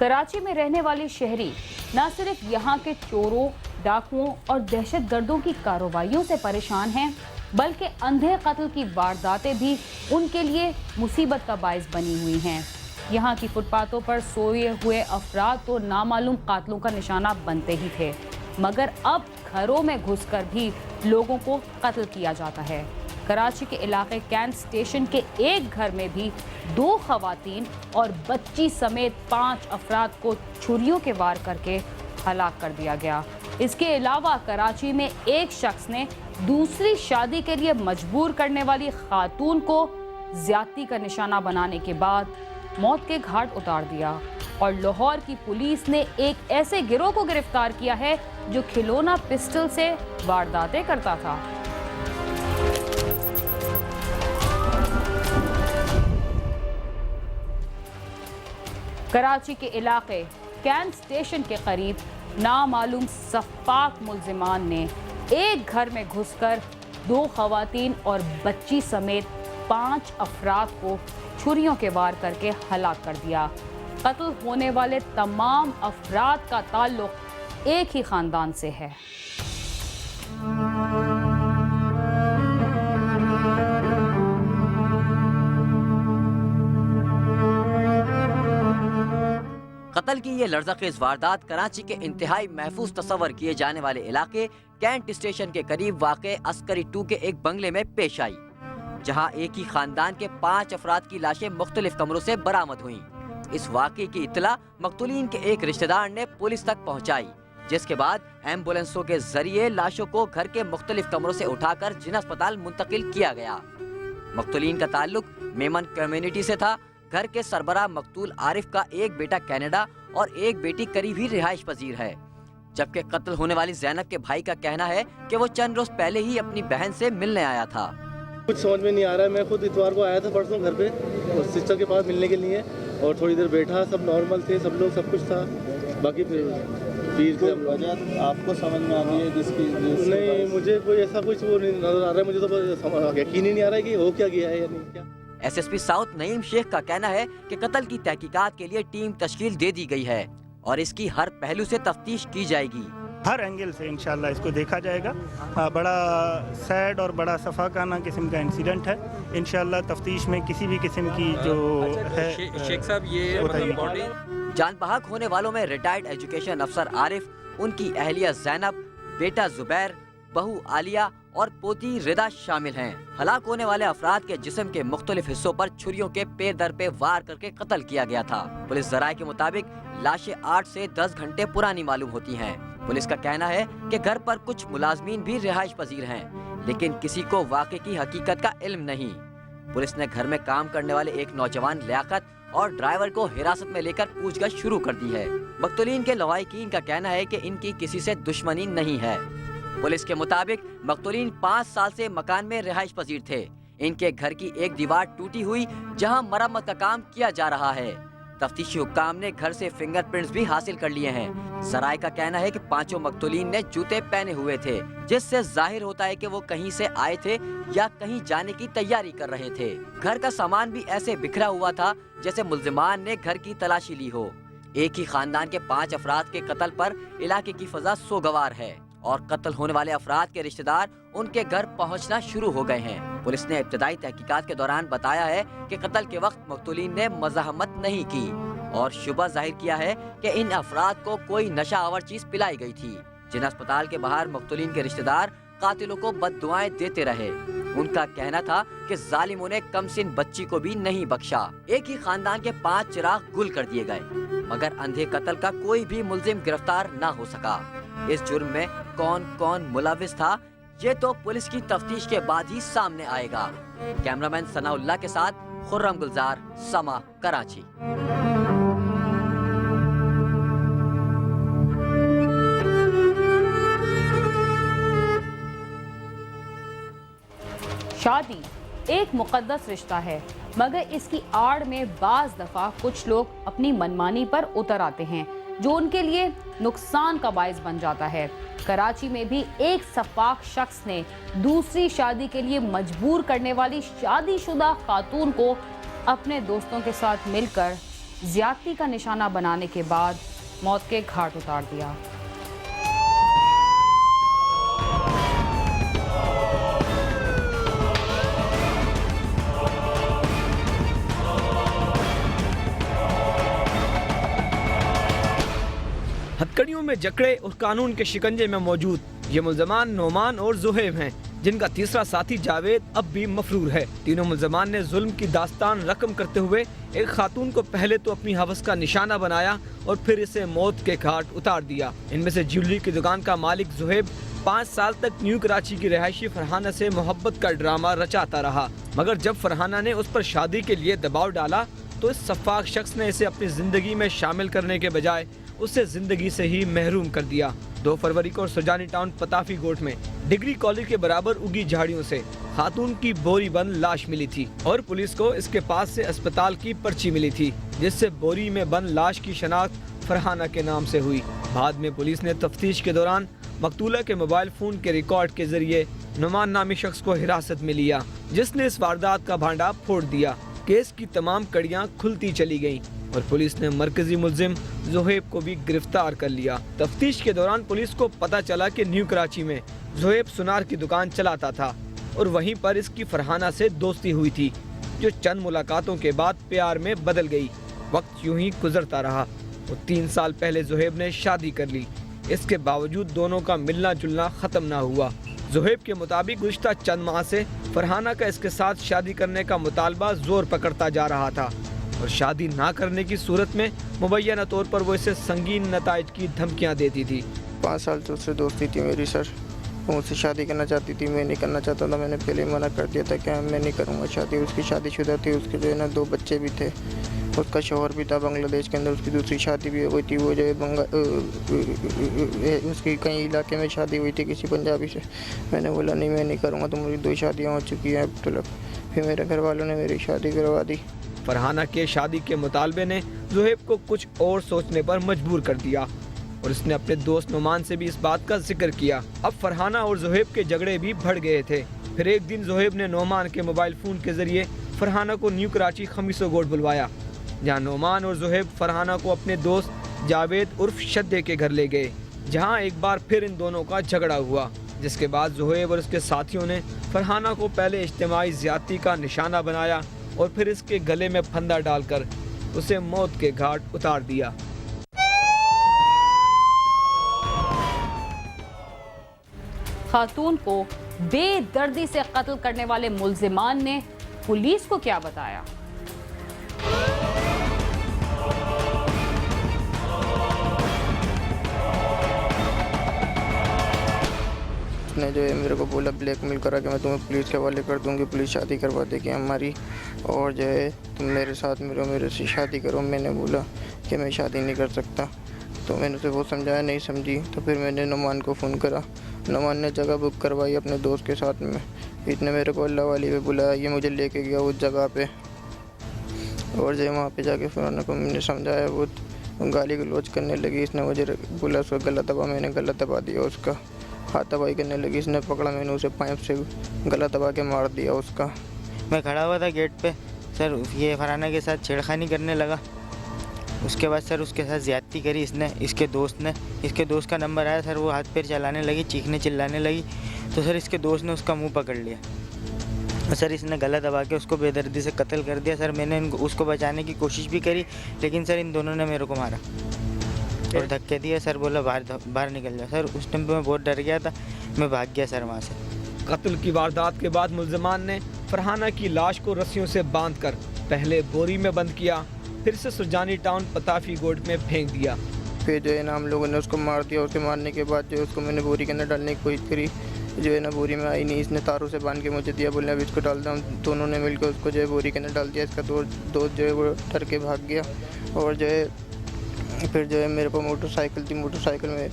कराची में रहने वाले शहरी न सिर्फ यहाँ के चोरों, डाकुओं और दहशतगर्दों की कार्रवाइयों से परेशान हैं, बल्कि अंधे कत्ल की वारदातें भी उनके लिए मुसीबत का बायस बनी हुई हैं। यहाँ की फुटपाथों पर सोए हुए अफराद तो नामालूम कातलों का निशाना बनते ही थे, मगर अब घरों में घुसकर भी लोगों को कत्ल किया जाता है। कराची के इलाके कैंट स्टेशन के एक घर में भी 2 खवातीन और बच्ची समेत 5 अफराद को छुरियों के वार करके हलाक कर दिया गया। इसके अलावा कराची में एक शख्स ने दूसरी शादी के लिए मजबूर करने वाली खातून को ज्यादती का निशाना बनाने के बाद मौत के घाट उतार दिया। और लाहौर की पुलिस ने एक ऐसे गिरोह को गिरफ्तार किया है जो खिलौना पिस्टल से वारदातें करता था। कराची के इलाके कैंट स्टेशन के करीब नामालूम सफाक मुल्जिमान ने एक घर में घुसकर 2 खवातीन और बच्ची समेत 5 अफराद को छुरियों के वार करके हलाक कर दिया। कत्ल होने वाले तमाम अफराद का ताल्लुक एक ही खानदान से है। कत्ल की ये लर्ज़खेज़ वारदात कराची के इंतहाई महफूज तस्वर किए जाने वाले इलाके कैंट स्टेशन के करीब वाक़े अस्करी 2 के एक बंगले में पेश आई, जहां एक ही खानदान के 5 अफराद की लाशें मुख्तलिफ कमरों से बरामद हुई। इस वाक़े की इत्तला मक़तूलीन के एक रिश्तेदार ने पुलिस तक पहुंचाई, जिसके बाद एम्बुलेंसों के जरिए लाशों को घर के मुख्तलिफ कमरों से उठाकर जिना अस्पताल मुंतकिल किया गया। मक़तूलीन का ताल्लुक मेमन कम्युनिटी से था। घर के सरबराह मकतूल आरिफ का एक बेटा कनाडा और एक बेटी करीब ही रिहाइश पजीर है, जबकि कत्ल होने वाली ज़ैनब के भाई का कहना है कि वो चंद रोज पहले ही अपनी बहन से मिलने आया था। कुछ समझ में नहीं आ रहा है। मैं खुद इतवार को आया था परसों घर पे और सिस्टर के पास मिलने के लिए, और थोड़ी देर बैठा, सब नॉर्मल थे, सब लोग, सब कुछ था। बाकी फिर वजह आपको समझ में आ रही है जिसकी नहीं, मुझे कोई ऐसा कुछ वो नहीं नजर आ रहा है। मुझे तो यकीन ही नहीं आ रहा है कि हो क्या गया है या नहीं क्या। SSP साउथ नईम शेख का कहना है कि कत्ल की तहकीकात के लिए टीम तश्कील दे दी गई है और इसकी हर पहलू से तफ्तीश की जाएगी। हर एंगल से इंशाल्लाह इसको देखा जाएगा। बड़ा सैड और बड़ा सफाकाना किस्म का इंसिडेंट है। इंशाल्लाह तफ्तीश में किसी भी किस्म की जो है शेख साहब ये जान बहक होने वालों में रिटायर्ड एजुकेशन अफसर आरिफ, उनकी अहलिया ज़ैनब, बेटा जुबैर, बहू आलिया और पोती रिदा शामिल हैं। हलाक होने वाले अफराद के जिस्म के मुख्तलिफ हिस्सों पर छुरियों के पे दर पे वार करके कत्ल किया गया था। पुलिस ज़राए के मुताबिक लाशें 8 से 10 घंटे पुरानी मालूम होती हैं। पुलिस का कहना है कि घर पर कुछ मुलाजमीन भी रिहाइश पजीर हैं, लेकिन किसी को वाक़े की हकीकत का इल्म नहीं। पुलिस ने घर में काम करने वाले एक नौजवान लियाकत और ड्राइवर को हिरासत में लेकर पूछताछ शुरू कर दी है। मक़तूलीन के लवाहिकीन का कहना है कि इनकी किसी से दुश्मनी नहीं है। पुलिस के मुताबिक मक़तूलीन 5 साल से मकान में रिहाइश पजीर थे। इनके घर की एक दीवार टूटी हुई, जहां मरम्मत का काम किया जा रहा है। तफ्तीशी हुक्काम ने घर से फिंगरप्रिंट्स भी हासिल कर लिए हैं। सराय का कहना है कि 5 मक़तूलीन ने जूते पहने हुए थे, जिससे जाहिर होता है कि वो कहीं से आए थे या कहीं जाने की तैयारी कर रहे थे। घर का सामान भी ऐसे बिखरा हुआ था जैसे मुल्जिमान ने घर की तलाशी ली हो। एक ही खानदान के 5 अफराद के कत्ल पर इलाके की फजा सोगवार है और कत्ल होने वाले अफराद के रिश्तेदार उनके घर पहुंचना शुरू हो गए हैं। पुलिस ने इब्तदाई तहकीकात के दौरान बताया है कि कत्ल के वक्त मक़तूलीन ने मज़ाहमत नहीं की और शुबा जाहिर किया है कि इन अफराद को कोई नशा आवर चीज पिलाई गई थी। जिन अस्पताल के बाहर मक़तूलीन के रिश्तेदार कातिलों को बद्दुआएं देते रहे। उनका कहना था कि जालिमों ने कमसिन बच्ची को भी नहीं बख्शा। एक ही खानदान के 5 चिराग गुल कर दिए गए, मगर अंधे कत्ल का कोई भी मुल्जिम गिरफ्तार न हो सका। इस जुर्म में कौन कौन मुलविस था, ये तो पुलिस की तफ्तीश के बाद ही सामने आएगा। कैमरामैन सनाउल्लाह के साथ खुर्रम गुलजार, समा, कराची। शादी एक मुकद्दस रिश्ता है, मगर इसकी आड़ में बाज दफा कुछ लोग अपनी मनमानी पर उतर आते हैं, जो उनके लिए नुकसान का बायस बन जाता है। कराची में भी एक सफाक शख्स ने दूसरी शादी के लिए मजबूर करने वाली शादीशुदा खातून को अपने दोस्तों के साथ मिलकर ज्यादती का निशाना बनाने के बाद मौत के घाट उतार दिया। हथकड़ियों में जकड़े और कानून के शिकंजे में मौजूद ये मुल्जमान नोमान और जुहैब हैं, जिनका तीसरा साथी जावेद अब भी मफरूर है। तीनों मुल्जमान ने जुल्म की दास्तान रकम करते हुए एक खातून को पहले तो अपनी हवस का निशाना बनाया और फिर इसे मौत के घाट उतार दिया। इनमें से ज्वेलरी की दुकान का मालिक जुहैब 5 साल तक न्यू कराची की रिहायशी फरहाना से मोहब्बत का ड्रामा रचाता रहा, मगर जब फरहाना ने उस पर शादी के लिए दबाव डाला तो इस सफाक शख्स ने इसे अपनी जिंदगी में शामिल करने के बजाय उसे जिंदगी से ही महरूम कर दिया। 2 फरवरी को सुरजानी टाउन पताफी गोट में डिग्री कॉलेज के बराबर उगी झाड़ियों से खातून की बोरी बंद लाश मिली थी और पुलिस को इसके पास से अस्पताल की पर्ची मिली थी, जिससे बोरी में बंद लाश की शनाख्त फरहाना के नाम से हुई। बाद में पुलिस ने तफ्तीश के दौरान मकतूला के मोबाइल फोन के रिकॉर्ड के जरिए नुमान नामी शख्स को हिरासत में लिया, जिसने इस वारदात का भांडा फोड़ दिया। केस की तमाम कड़ियां खुलती चली गईं और पुलिस ने मरकजी मुल्जिम जुहैब को भी गिरफ्तार कर लिया। तफ्तीश के दौरान पुलिस को पता चला कि न्यू कराची में जुहैब सुनार की दुकान चलाता था और वहीं पर इसकी फरहाना से दोस्ती हुई थी, जो चंद मुलाकातों के बाद प्यार में बदल गई। वक्त यूं ही गुजरता रहा और 3 साल पहले जुहैब ने शादी कर ली। इसके बावजूद दोनों का मिलना जुलना खत्म ना हुआ। जुहैब के मुताबिक गुज़िश्ता चंद माह से फरहाना का इसके साथ शादी करने का मुतालबा जोर पकड़ता जा रहा था और शादी ना करने की सूरत में मुबैना तौर पर वो इसे संगीन नताइज की धमकियां देती थी। 5 साल से उससे दोस्ती थी मेरी सर। वो मुझसे शादी करना चाहती थी, मैं नहीं करना चाहता था। मैंने पहले मना कर दिया था कि मैं नहीं करूँगा शादी। उसकी शादीशुदा थी, उसके जो है ना 2 बच्चे भी थे। उसका शौहर भी था बांग्लादेश के अंदर, उसकी दूसरी शादी भी हुई थी। वो जो है उसकी कहीं इलाके में शादी हुई थी किसी पंजाबी से। मैंने बोला नहीं, मैं नहीं करूँगा, तो मेरी 2 शादियाँ हो चुकी हैं अब तक। फिर मेरे घर वालों ने मेरी शादी करवा दी। फरहाना के शादी के मुतालबे ने जुहैब को कुछ और सोचने पर मजबूर कर दिया और उसने अपने दोस्त नुमान से भी इस बात का जिक्र किया। अब फरहाना और जुहैब के झगड़े भी बढ़ गए थे। फिर एक दिन जुहैब ने नोमान के मोबाइल फोन के जरिए फरहाना को न्यू कराची खमीसो गोट बुलवाया, जहां नोमान और जुहैब फरहाना को अपने दोस्त जावेद उर्फ शद्दे के घर ले गए, जहां एक बार फिर इन दोनों का झगड़ा हुआ, जिसके बाद जुहैब और उसके साथियों ने फरहाना को पहले इज्तिमाई ज्यादती का निशाना बनाया और फिर इसके गले में फंदा डालकर उसे मौत के घाट उतार दिया। खातून को बेदर्दी से कत्ल करने वाले मुल्जिमान ने पुलिस को क्या बताया? उसने जो है मेरे को बोला, ब्लैकमेल करा कि मैं तुम्हें पुलिस के हवाले कर दूंगी, पुलिस शादी करवा देगी हमारी, और जो है तुम मेरे साथ मेरे से शादी करो। मैंने बोला कि मैं शादी नहीं कर सकता, तो मैंने उसे वो समझाया, नहीं समझी। तो फिर मैंने नुमान को फ़ोन करा। नुमान ने जगह बुक करवाई अपने दोस्त के साथ में। इसने मेरे को अल्लाह वाली पे बुलाया, ये मुझे लेके गया उस जगह पे, और जो वहाँ पे जाके फिर उनको मैंने समझाया। वो गाली गलौज करने लगी। इसने मुझे बोला उसका गला दबा, मैंने गला दबा दिया उसका। हाथ दबाई करने लगी, इसने पकड़ा, मैंने उसे पाइप से गला दबा के मार दिया उसका। मैं खड़ा हुआ था गेट पे सर, ये फरहाना के साथ छेड़खानी करने लगा। उसके बाद सर उसके साथ ज़्यादती करी इसने, इसके दोस्त ने। इसके दोस्त का नंबर आया सर, वो हाथ पैर चलाने लगी, चीखने चिल्लाने लगी। तो सर इसके दोस्त ने उसका मुंह पकड़ लिया और सर इसने गला दबा के उसको बेदर्दी से कत्ल कर दिया। सर मैंने उसको बचाने की कोशिश भी करी, लेकिन सर इन दोनों ने मेरे को मारा और धक्के दिए। सर बोला बाहर निकल जाओ। सर उस टाइम पे मैं बहुत डर गया था, मैं भाग गया सर वहाँ से। कत्ल की वारदात के बाद मुल्जिमान ने फरहाना की लाश को रस्सियों से बांधकर पहले बोरी में बंद किया, फिर से सुरजानी टाउन पताफी गोट में फेंक दिया। फिर जो है ना हम लोगों ने उसको मार दिया। उसे मारने के बाद जो उसको मैंने बोरी के अंदर डालने की कोशिश करी, जो है ना बोरी में आई नहीं। इसने तारों से बांध के मुझे दिया, बोले अब इसको डाल दूँ। दोनों ने मिलकर उसको जो है बोरी के अंदर डाल दिया। इसका दोस्त जो है वो डर के भाग गया। और जो है फिर जो है मेरे पास मोटरसाइकिल थी, मोटरसाइकिल में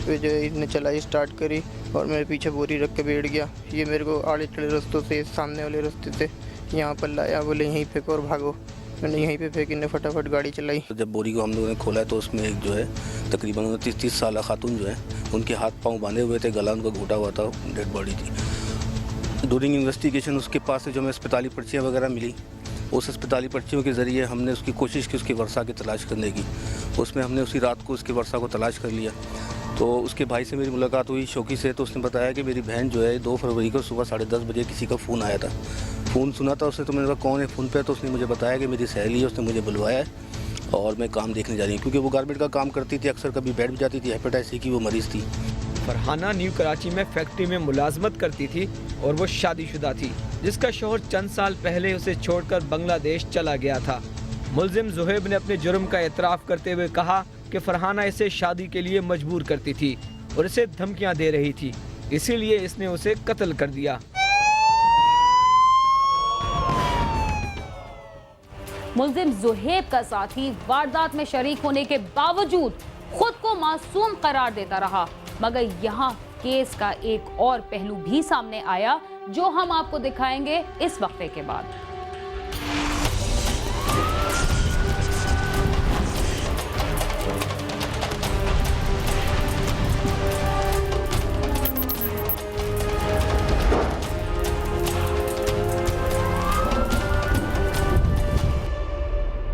फिर जो है इसने चलाई स्टार्ट करी और मेरे पीछे बोरी रख के बैठ गया। ये मेरे को आड़े टेढ़े रास्तों से, सामने वाले रास्ते से यहाँ पर लाया, बोले यहीं फेंको और भागो। मैंने यहीं पे फेंकी, ने फटाफट गाड़ी चलाई। जब बोरी को हम लोगों ने खोला तो उसमें एक जो है तकरीबन 30 साल खातून जो है, उनके हाथ पांव बांधे हुए थे, गला उनका घुटा हुआ था, डेड बॉडी थी। ड्यूरिंग इन्वेस्टिगेशन उसके पास से जो हमें अस्पताली पर्चियाँ वगैरह मिली, उस अस्पताली पर्चियों के ज़रिए हमने उसकी कोशिश की उसकी वर्षा की तलाश करने की। उसमें हमने उसी रात को उसकी वर्षा को तलाश कर लिया। तो उसके भाई से मेरी मुलाकात हुई शौकी से, तो उसने बताया कि मेरी बहन जो है 2 फरवरी को सुबह 10:30 बजे किसी का फ़ोन आया था। फ़ोन सुना था उसने, तो मैंने कहा कौन है फ़ोन पे, तो उसने मुझे बताया कि मेरी सहेली है, उसने मुझे बुलवाया है और मैं काम देखने जा रही हूँ, क्योंकि वो गारमेंट का काम करती थी, अक्सर कभी बैठ भी जाती थी, हेपेटाइटिस सी की वो मरीज़ थी। फरहाना न्यू कराची में फैक्ट्री में मुलाजमत करती थी और वो शादीशुदा थी, जिसका शौहर चंद साल पहले उसे छोड़कर बांग्लादेश चला गया था। मुलजिम ज़ुहैब ने अपने जुर्म का एतराफ़ करते हुए कहा कि फरहाना इसे शादी के लिए मजबूर करती थी और इसे धमकियां दे रही थी, इसीलिए इसने उसे कत्ल कर दिया। मुलजिम ज़ुहैब का साथी वारदात में शरीक होने के बावजूद खुद को मासूम करार देता रहा, मगर यहाँ केस का एक और पहलू भी सामने आया, जो हम आपको दिखाएंगे इस वक्फे के बाद।